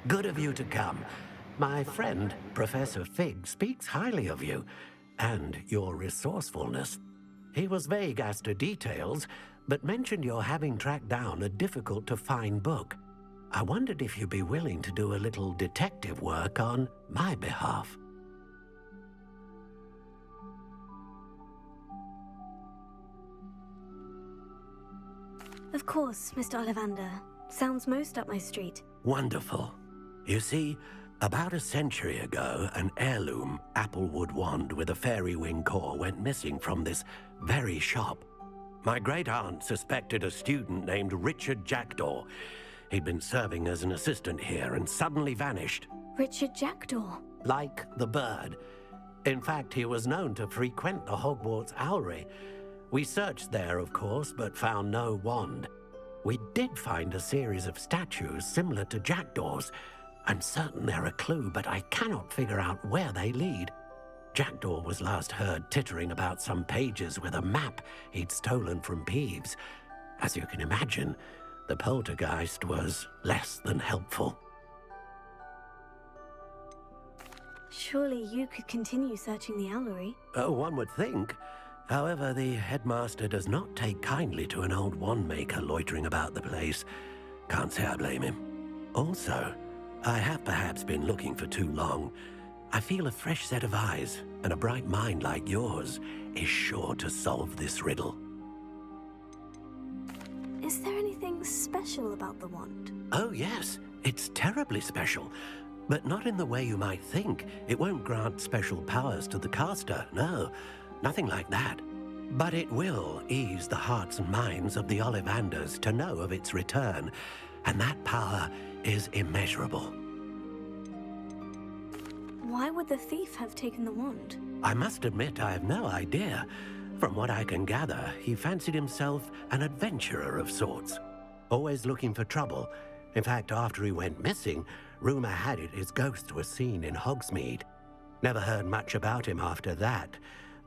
Good of you to come. My friend, Professor Fig, speaks highly of you and your resourcefulness. He was vague as to details, but mentioned your having tracked down a difficult-to-find book. I wondered if you'd be willing to do a little detective work on my behalf. Of course, Mr. Ollivander. Sounds most up my street. Wonderful. You see, about a century ago, an heirloom applewood wand with a fairy wing core went missing from this very shop. My great-aunt suspected a student named Richard Jackdaw. He'd been serving as an assistant here and suddenly vanished. Richard Jackdaw? Like the bird. In fact, he was known to frequent the Hogwarts Owlery. We searched there, of course, but found no wand. We did find a series of statues similar to Jackdaw's. I'm certain they're a clue, but I cannot figure out where they lead. Jackdaw was last heard tittering about some pages with a map he'd stolen from Peeves. As you can imagine, the poltergeist was less than helpful. Surely you could continue searching the Owlery. Oh, one would think. However, the headmaster does not take kindly to an old wand-maker loitering about the place. Can't say I blame him. Also, I have perhaps been looking for too long. I feel a fresh set of eyes and a bright mind like yours is sure to solve this riddle. Is there anything special about the wand? Oh yes, it's terribly special. But not in the way you might think. It won't grant special powers to the caster, no. Nothing like that. But it will ease the hearts and minds of the Ollivanders to know of its return, and that power is immeasurable. Why would the thief have taken the wand? I must admit I have no idea. From what I can gather, he fancied himself an adventurer of sorts. Always looking for trouble. In fact, after he went missing, rumor had it his ghost was seen in Hogsmeade. Never heard much about him after that,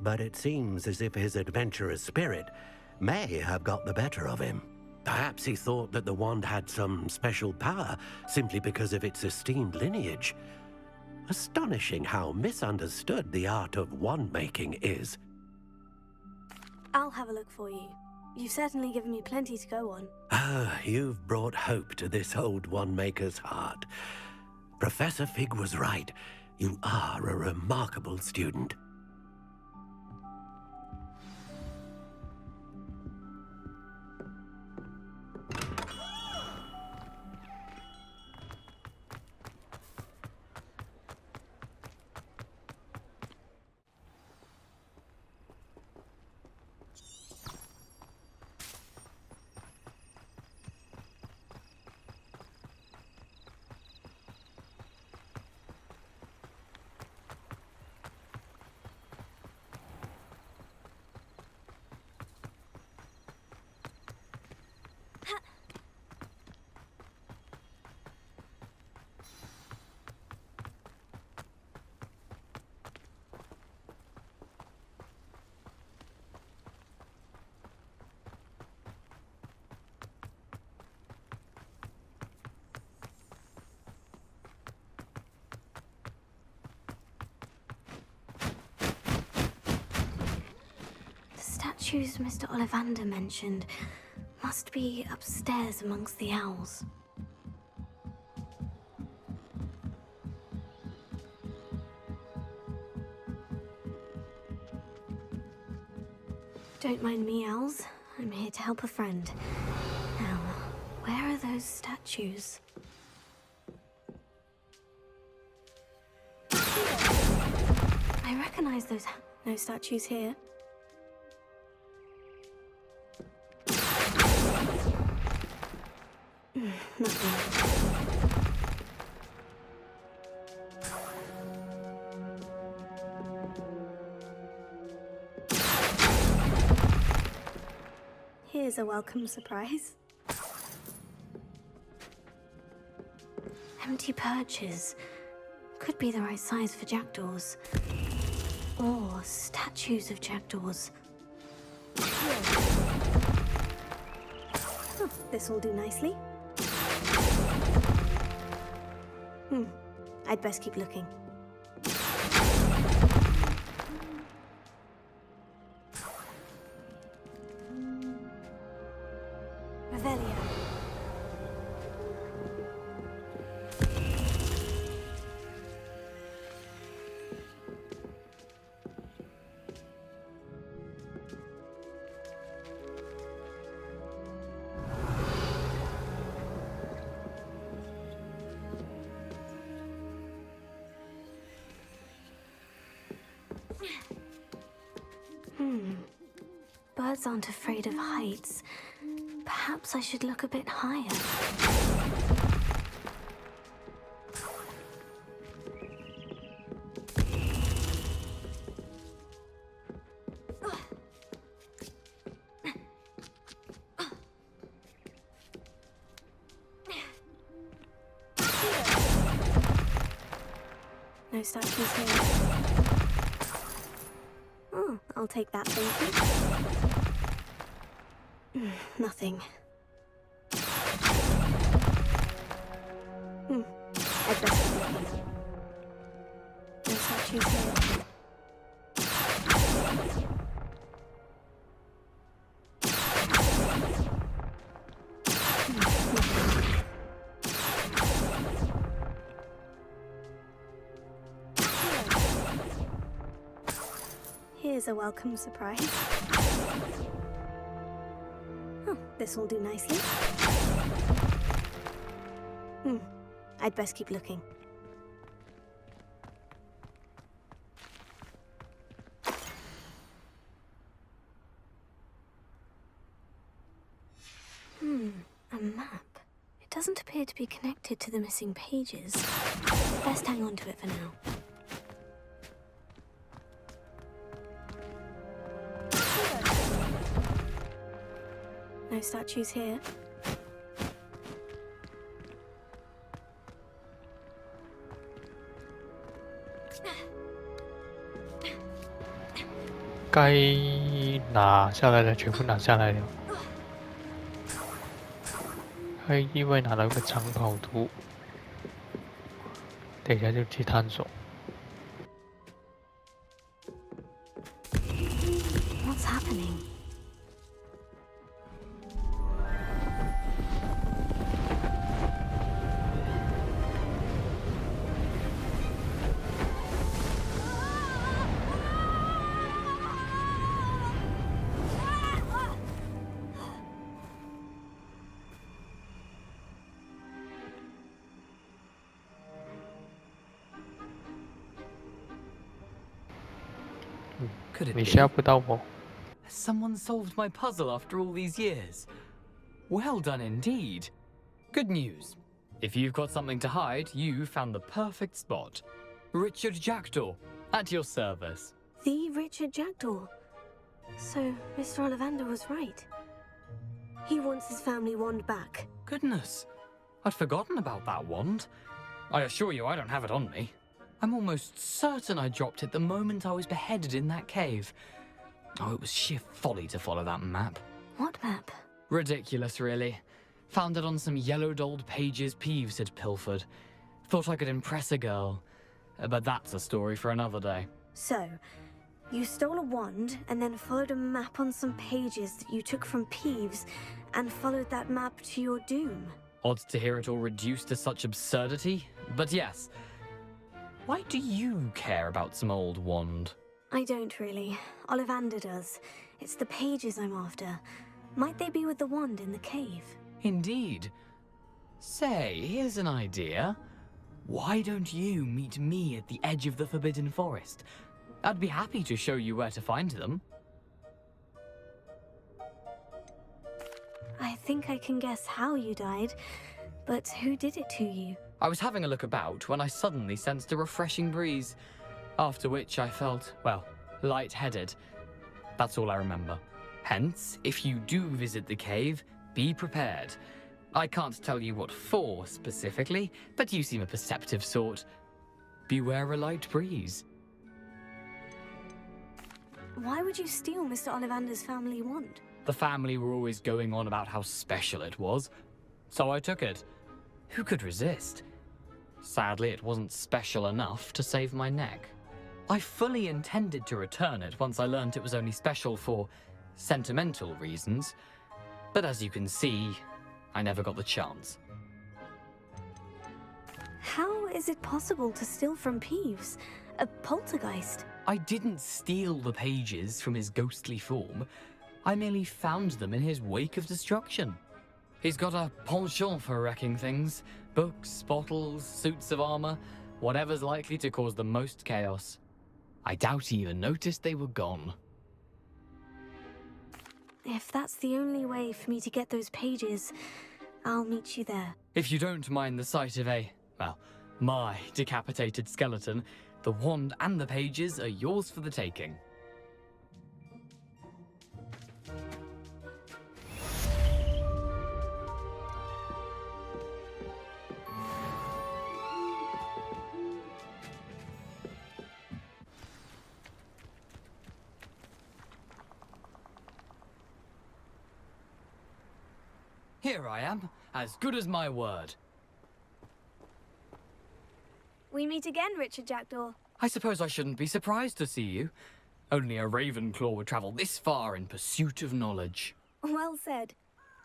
but it seems as if his adventurous spirit may have got the better of him. Perhaps he thought that the wand had some special power simply because of its esteemed lineage. Astonishing how misunderstood the art of wand-making is. I'll have a look for you. You've certainly given me plenty to go on. Ah, you've brought hope to this old wand-maker's heart. Professor Fig was right. You are a remarkable student. Statues Mr. Ollivander mentioned must be upstairs amongst the owls. Don't mind me, owls. I'm here to help a friend. Now, where are those statues? I recognize those statues here. Nothing. Here's a welcome surprise. Empty perches. Could be the right size for jackdaws. Or statues of jackdaws. Oh, this will do nicely. I'd best keep looking. Revelio. Birds aren't afraid of heights. Perhaps I should look a bit higher. No statues here. Oh, I'll take that, thank you. Nothing. I'd best be looking. No statues here. Here's a welcome surprise. Oh, this will do nicely. I'd best keep looking. A map. It doesn't appear to be connected to the missing pages. Best hang on to it for now. No statues here.该拿下来的全部拿下来了。还意外拿到一个长跑图，等一下就去探索。What's happening? Could it 你 be? 吓不到我。 Someone solved my puzzle after all these years. Well done indeed. Good news. If you've got something to hide, you found the perfect spot. Richard Jackdaw, at your service. The Richard Jackdaw. So, Mr. Ollivander was right. He wants his family wand back. Goodness, I'd forgotten about that wand. I assure you I don't have it on me. I'm almost certain I dropped it the moment I was beheaded in that cave. Oh, it was sheer folly to follow that map. What map? Ridiculous, really. Found it on some yellowed old pages Peeves had pilfered. Thought I could impress a girl. But that's a story for another day. So, you stole a wand and then followed a map on some pages that you took from Peeves and followed that map to your doom. Odd to hear it all reduced to such absurdity, but yes. Why do you care about some old wand? I don't really. Ollivander does. It's the pages I'm after. Might they be with the wand in the cave? Indeed. Say, here's an idea. Why don't you meet me at the edge of the Forbidden Forest? I'd be happy to show you where to find them. I think I can guess how you died, but who did it to you? I was having a look about when I suddenly sensed a refreshing breeze, after which I felt, well, lightheaded. That's all I remember. Hence, if you do visit the cave, be prepared. I can't tell you what for specifically, but you seem a perceptive sort. Beware a light breeze. Why would you steal Mr. Ollivander's family wand? The family were always going on about how special it was, so I took it. Who could resist? Sadly, it wasn't special enough to save my neck. I fully intended to return it once I learned it was only special for sentimental reasons, but as you can see, I never got the chance. How is it possible to steal from Peeves? A poltergeist? I didn't steal the pages from his ghostly form. I merely found them in his wake of destruction. He's got a penchant for wrecking things. Books, bottles, suits of armor, whatever's likely to cause the most chaos. I doubt he even noticed they were gone. If that's the only way for me to get those pages, I'll meet you there. If you don't mind the sight of my decapitated skeleton, the wand and the pages are yours for the taking. Here I am, as good as my word. We meet again, Richard Jackdaw. I suppose I shouldn't be surprised to see you. Only a Ravenclaw would travel this far in pursuit of knowledge. Well said.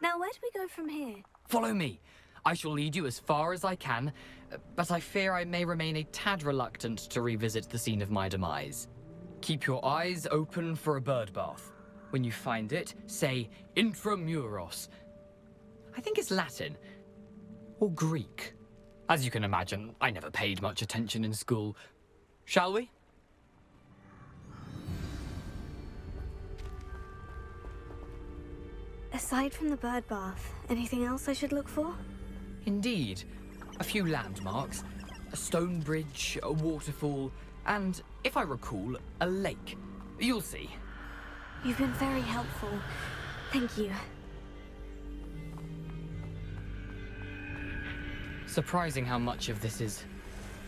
Now, where do we go from here? Follow me. I shall lead you as far as I can, but I fear I may remain a tad reluctant to revisit the scene of my demise. Keep your eyes open for a bird bath. When you find it, say Intramuros. I think it's Latin. Or Greek. As you can imagine, I never paid much attention in school. Shall we? Aside from the bird bath, anything else I should look for? Indeed. A few landmarks. A stone bridge, a waterfall, and, if I recall, a lake. You'll see. You've been very helpful. Thank you. Surprising how much of this is,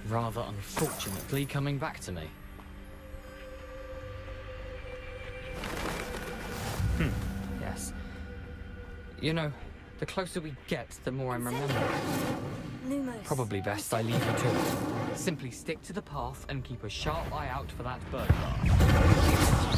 rather unfortunately, coming back to me. Yes. You know, the closer we get, the more I'm remembering. Lumos. Probably best I leave you to it. Simply stick to the path and keep a sharp eye out for that bird bath.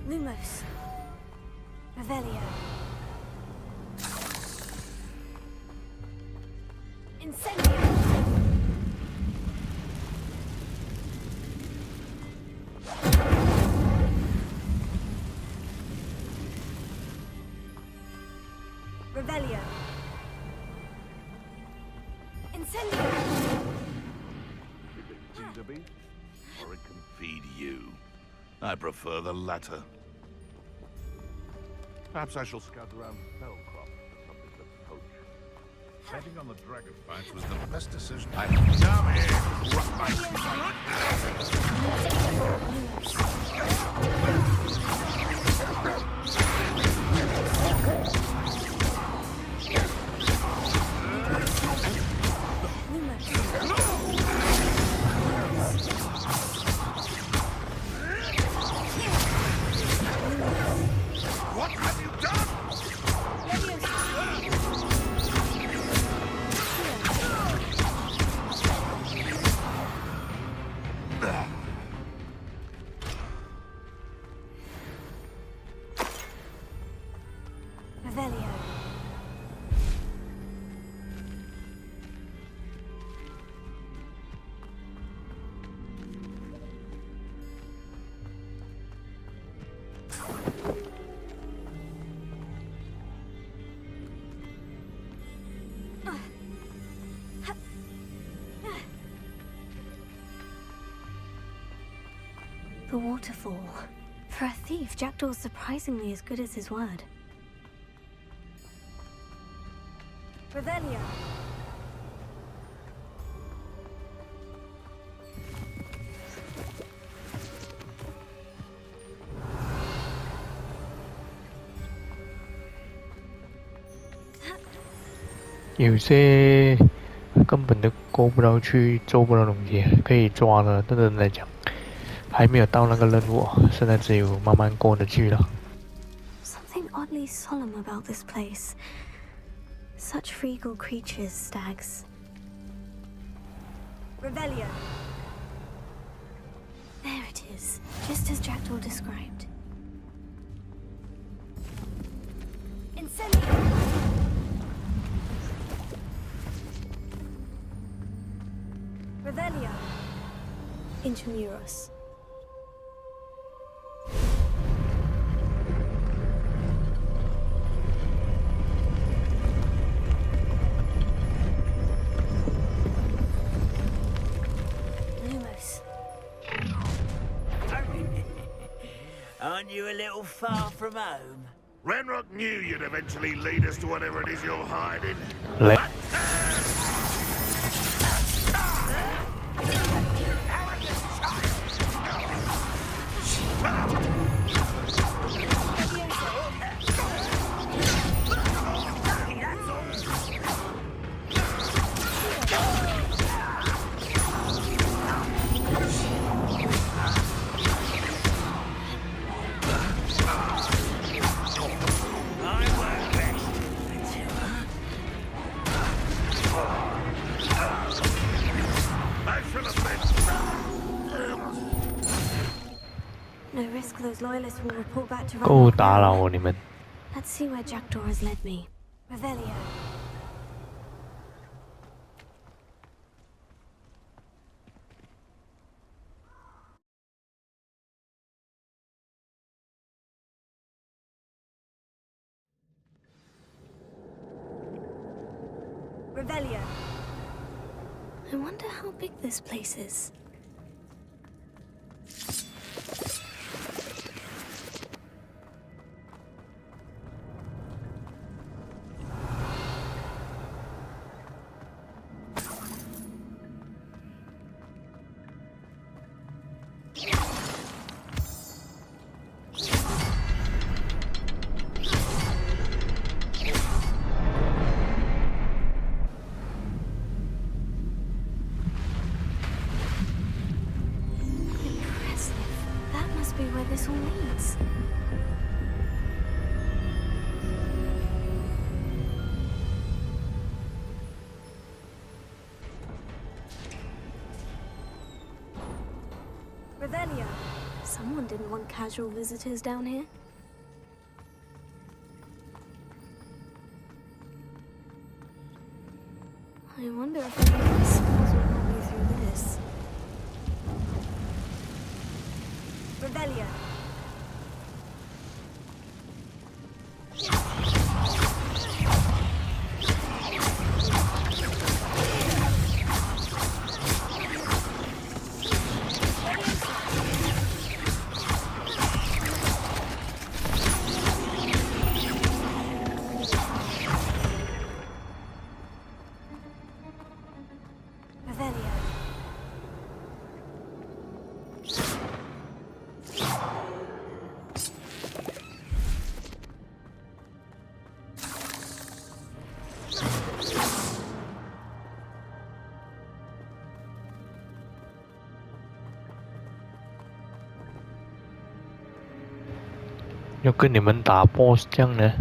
Lumos. Revelio. Incendio. Revelio. Incendio. If it feeds a beast, or it can feed you. I prefer the latter. Perhaps I shall scout around Fellcroft for something to poach. Betting on the dragon fights was the best decision I Come here! Rock my The waterfall. For a thief, Jackdaw's surprisingly as good as his word. Revelio. 有些根本都过不到去，做不到东西，可以抓的人来讲，还没有到那个任务，现在只有慢慢过得去了。Something oddly solemn about this place. Such regal creatures, stags. Revelio. There it is, just as Jackdaw described. Incendio! Revelio. Intramuros. Lumos. Aren't you a little far from home? Renrock knew you'd eventually lead us to whatever it is you're hiding. และ No risk those loyalists will report back to ก็ Renrock 打เรา now. 你们 Let's see where Jackdaw has led me. Revelio. Revelio. I wonder how big this place is. Where this all leads. Revelio. Someone didn't want casual visitors down here. I wonder if any of these spells will help me through this. Revelio. Revelio. 要跟你们打 boss 这样呢？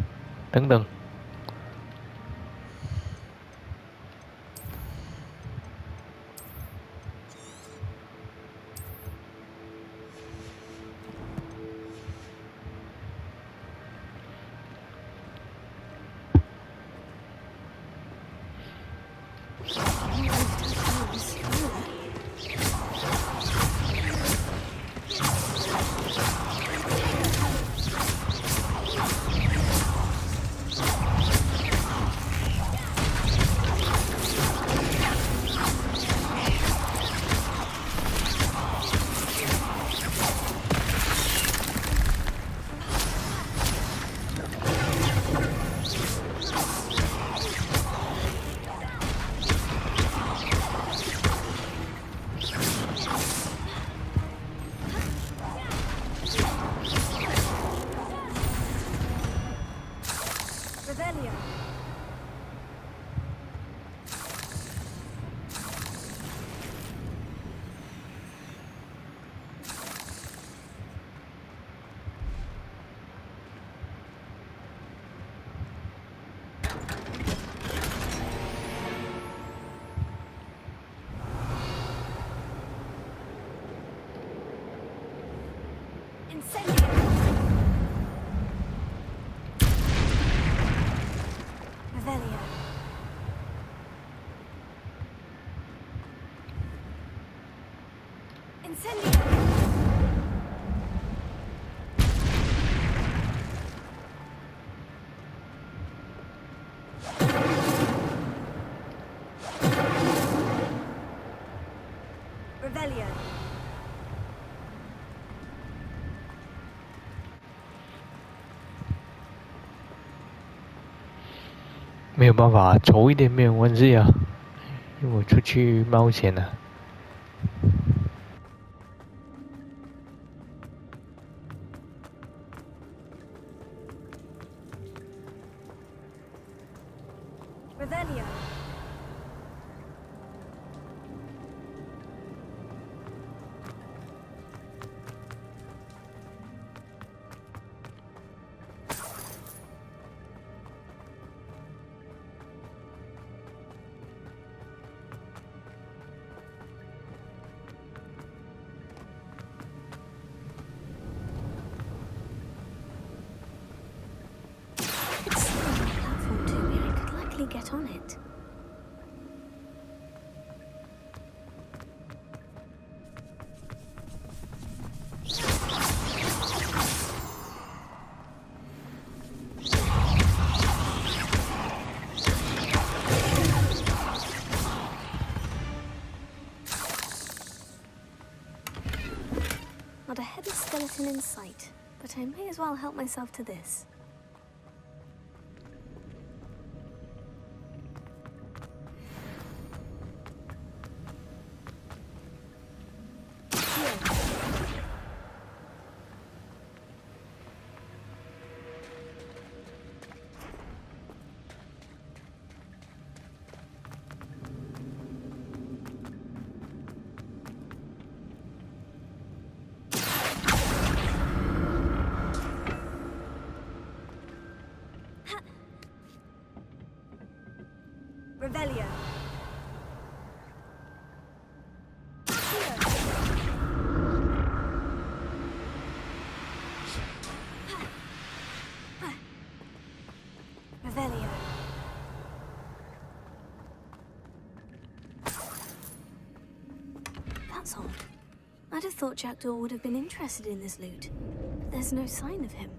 等等。Incendio! Revelio. Incendio! Revelio. 没有办法，丑一点没有关系啊，因为我出去冒险了。Revelio. It's still on the platform to me. I could likely get on it. Not a headless skeleton in sight, but I may as well help myself to this. Revelio. Revelio. That's odd. I'd have thought Jackdaw would have been interested in this loot. But there's no sign of him.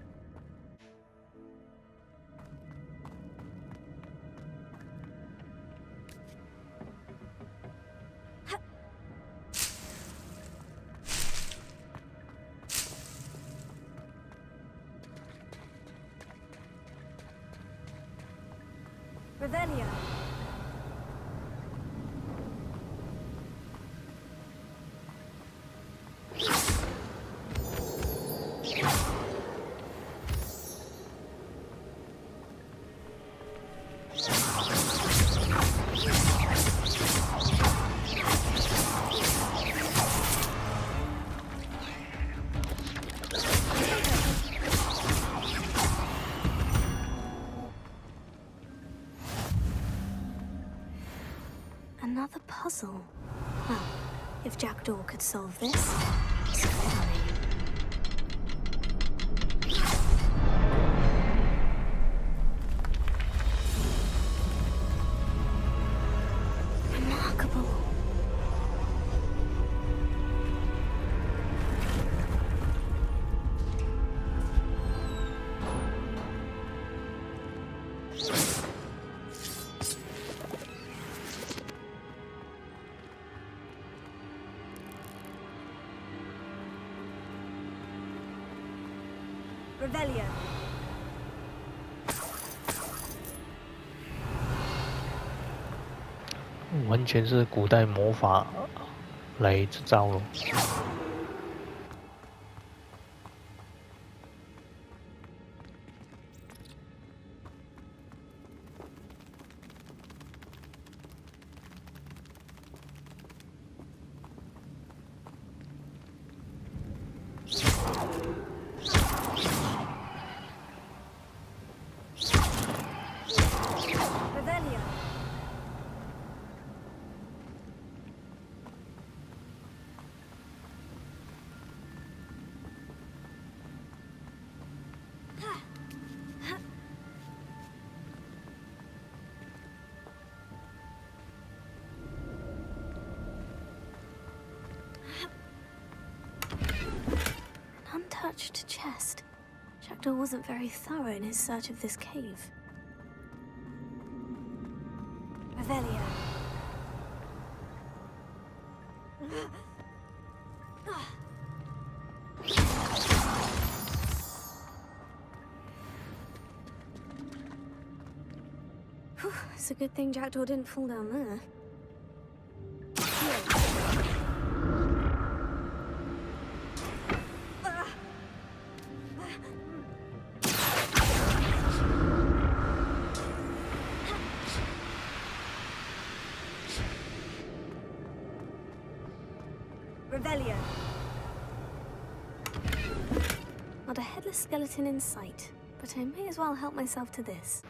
Revelio. Another puzzle. Well, if Jackdaw could solve this, so could I. Remarkable. Revelio. 完全是古代魔法来制造咯。Revelio. Untouched chest. Jackdaw wasn't very thorough in his search of this cave. Revelio. It's a good thing Jackdaw didn't fall down there. Revelio. Not a headless skeleton in sight, but I may as well help myself to this.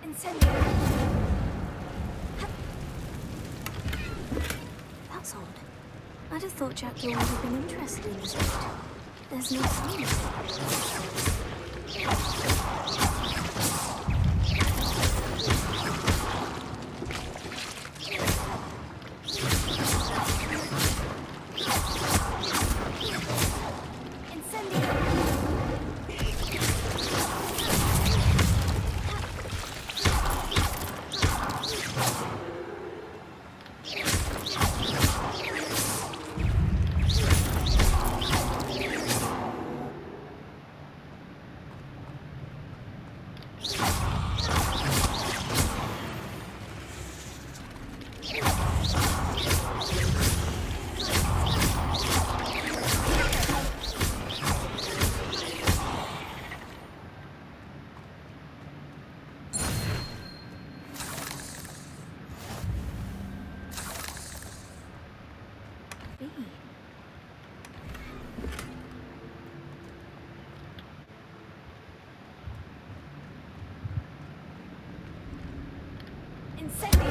Incendio. That's odd. I'd have thought Jackdaw would have been interested in this route. There's no sign of Incendio.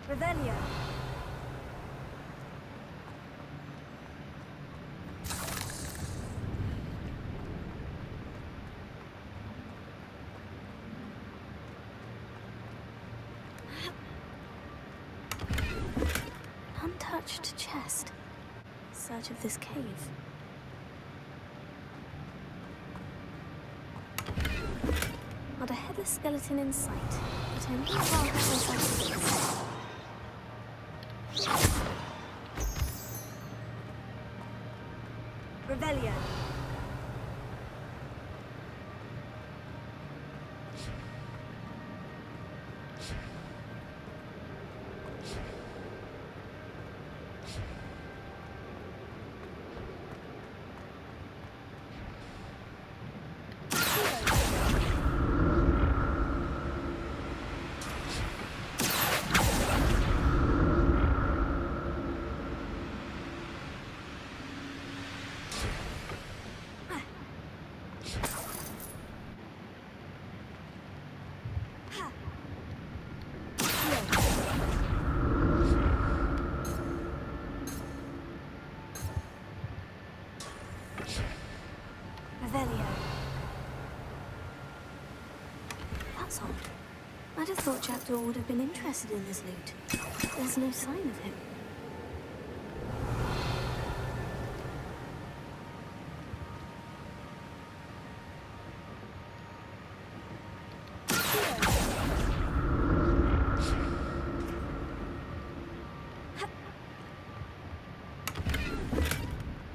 Revelio. Untouched chest. Search of this cave. Not a headless skeleton in sight, but I may as well have myself to this. Revelio. That's odd. I'd have thought Jackdaw would have been interested in this loot. There's no sign of him.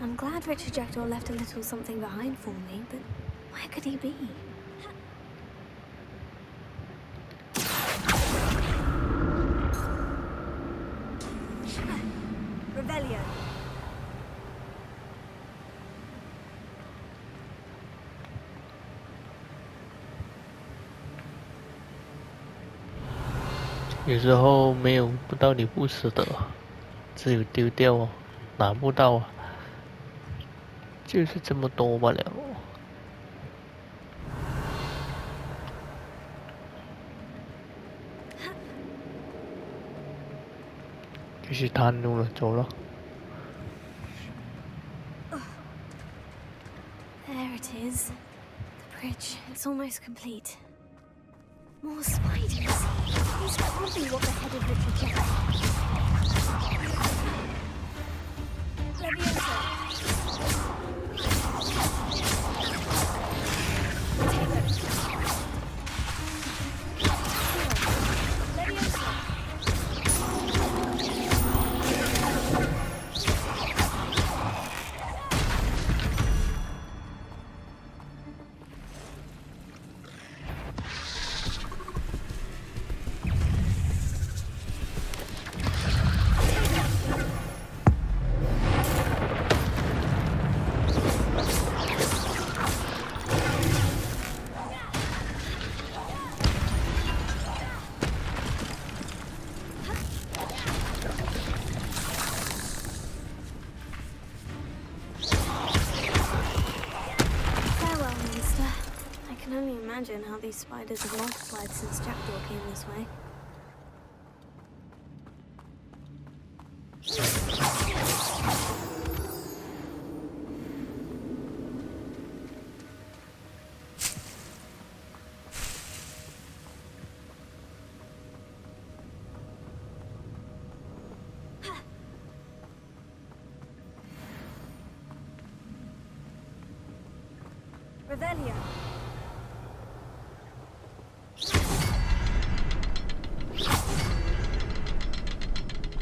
I'm glad Richard Jackdaw left a little something behind for me, but where could he be? Revelio. 有时候没有不到你不舍得，只有丢掉哦，拿不到啊，就是这么多罢了。继续探路了，走了。There it is. The bridge. It's almost complete. More spiders. These can't be what the head of Richard Jackdaw. Leviosa. Imagine how these spiders have multiplied since Jackdaw came this way. Revelio.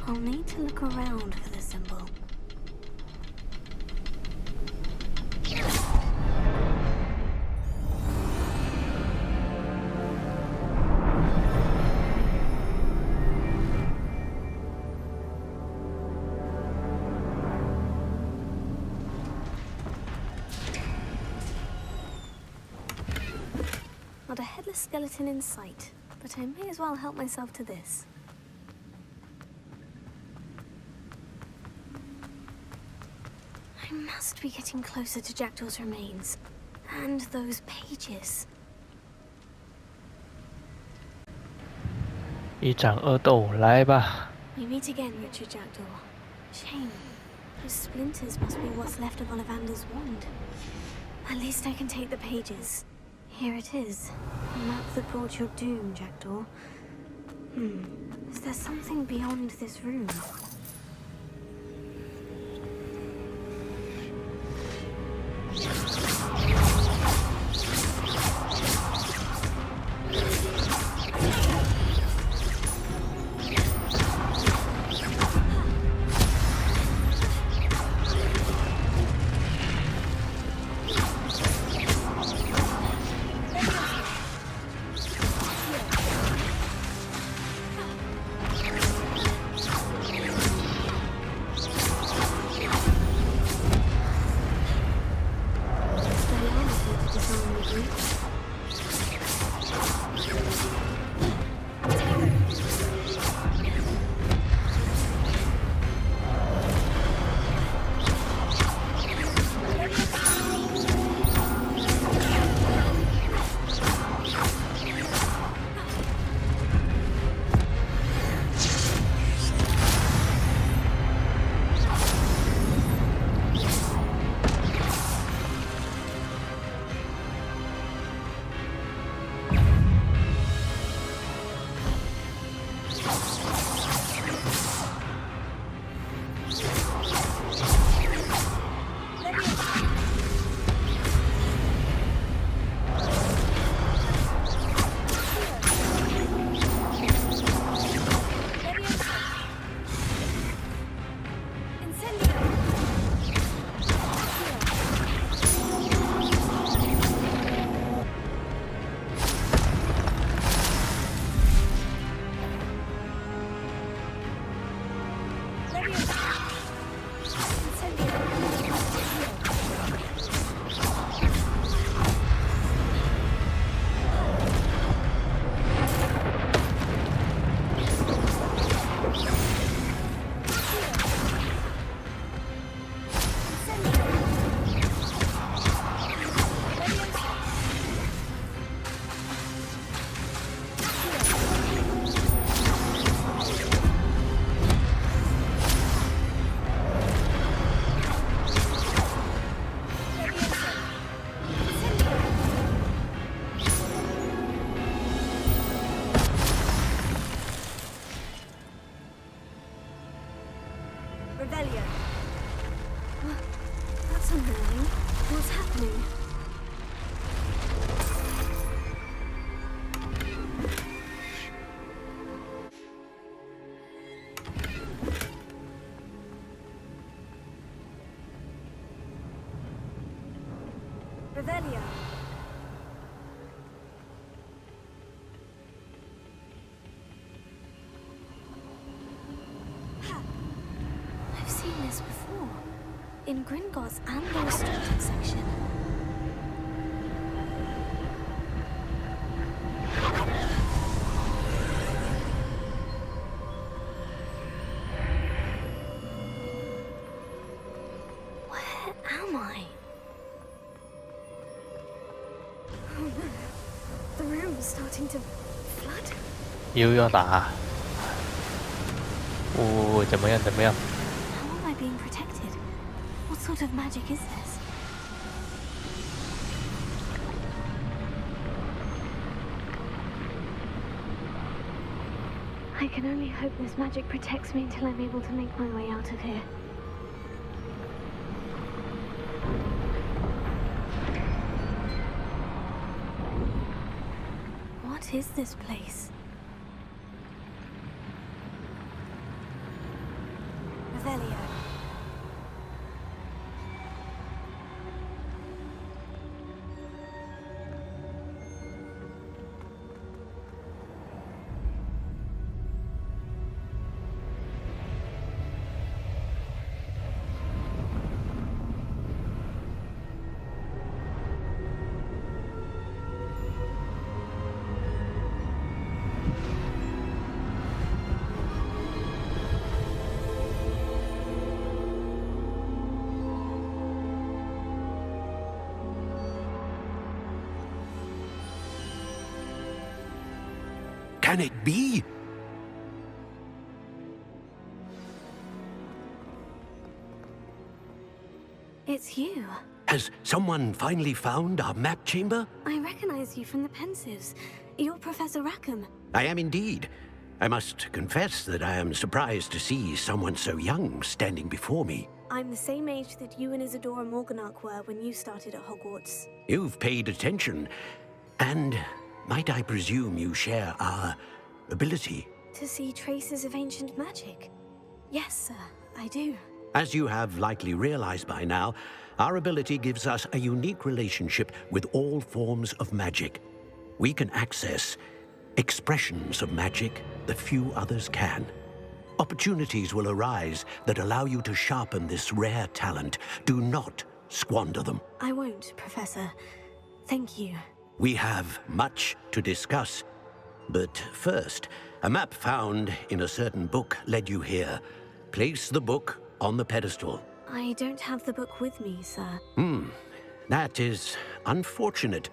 I'll need to look around for the symbol. Not a headless skeleton in sight, but I may as well help myself to this. I must be getting closer to Jackdaw's remains. And those pages. 一掌恶斗，来吧。 We meet again, Richard Jackdaw. Shame. Those splinters must be what's left of Ollivander's wand. At least I can take the pages. Here it is. A map that brought your doom, Jackdaw. Is there something beyond this room? Revelio. That's annoying. What's happening? Revelio. I've seen this before. In Gringotts and the restricted section. Where am I? Oh no. The room is starting to flood. 又要打。哦，怎么样？怎么样？ How am I being protected? What sort of magic is this? I can only hope this magic protects me until I'm able to make my way out of here. What is this place? Revelio. Can it be? It's you. Has someone finally found our map chamber? I recognize you from the Pensives. You're Professor Rackham. I am indeed. I must confess that I am surprised to see someone so young standing before me. I'm the same age that you and Isadora Morganach were when you started at Hogwarts. You've paid attention. And might I presume you share our ability? To see traces of ancient magic? Yes, sir, I do. As you have likely realized by now, our ability gives us a unique relationship with all forms of magic. We can access expressions of magic that few others can. Opportunities will arise that allow you to sharpen this rare talent. Do not squander them. I won't, Professor. Thank you. We have much to discuss. But first, a map found in a certain book led you here. Place the book on the pedestal. I don't have the book with me, sir. That is unfortunate.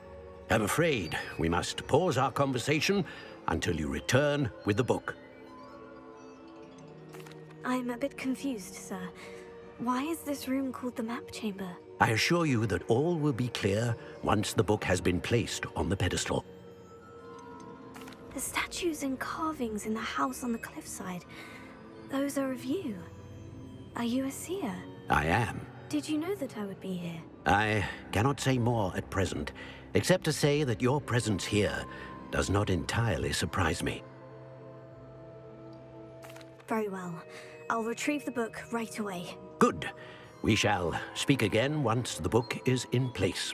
I'm afraid we must pause our conversation until you return with the book. I'm a bit confused, sir. Why is this room called the map chamber? I assure you that all will be clear once the book has been placed on the pedestal. The statues and carvings in the house on the cliffside, those are of you. Are you a seer? I am. Did you know that I would be here? I cannot say more at present, except to say that your presence here does not entirely surprise me. Very well. I'll retrieve the book right away. Good. We shall speak again once the book is in place.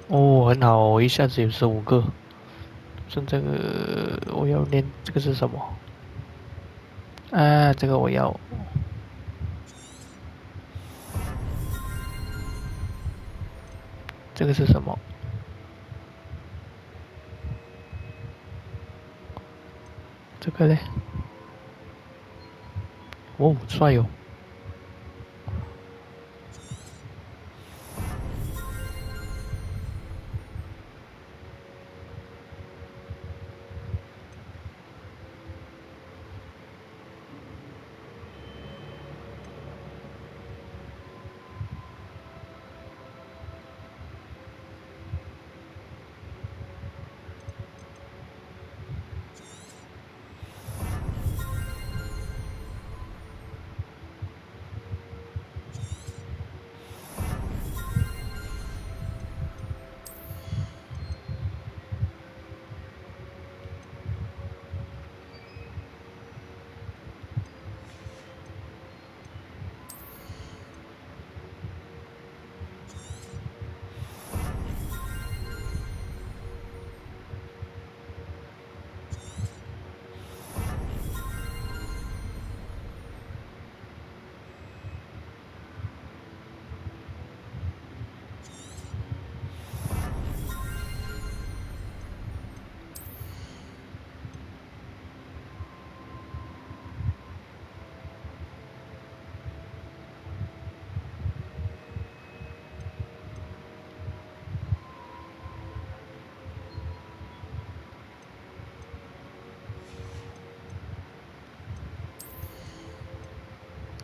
哦，很好，我一下子有15个。剩这个我要练，这个是什么？啊，这个我要。这个是什么？这个嘞？哦，帅哟！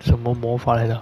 什么魔法来的？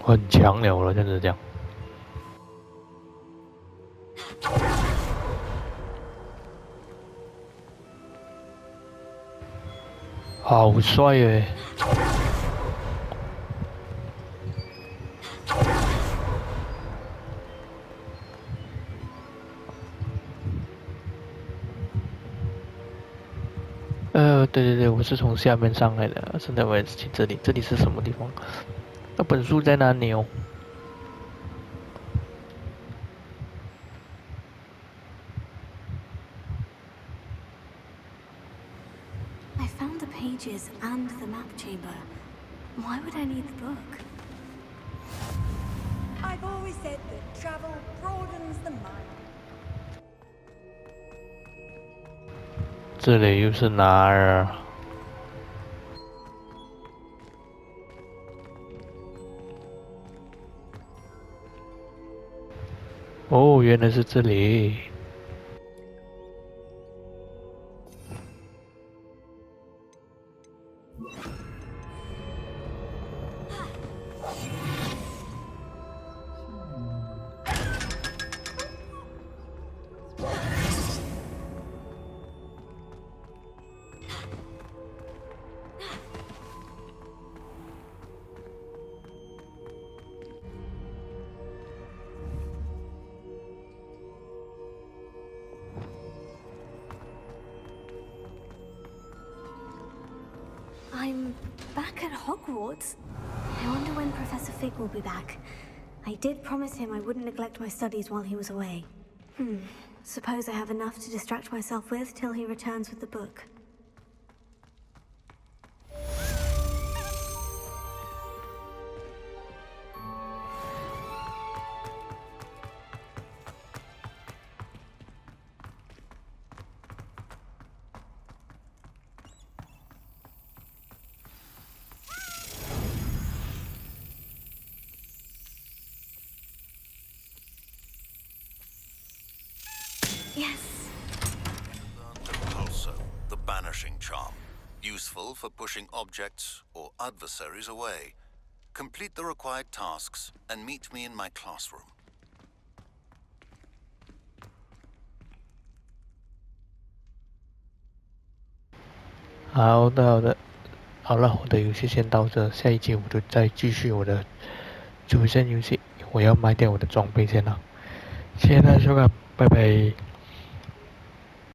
很强了，真的这样。好帅耶！对对对，我是从下面上来的，现在我也是去这里，这里是什么地方？那本书在哪里哦？ I found the pages and the map chamber. Why would I need the book? I've always said that travel broadens the mind. 这里又是哪儿？哦，原来是这里。reports. I wonder when Professor Fig will be back. I did promise him I wouldn't neglect my studies while he was away. Suppose I have enough to distract myself with till he returns with the book. Yes. The repulsor, the banishing charm. Useful for pushing objects or adversaries away. Complete the required tasks and meet me in my classroom. 好的，好的，好了，我的游戏先到这，下一集我就再继续我的主线游戏。我要卖掉我的装备先了。谢谢大家收看，拜拜。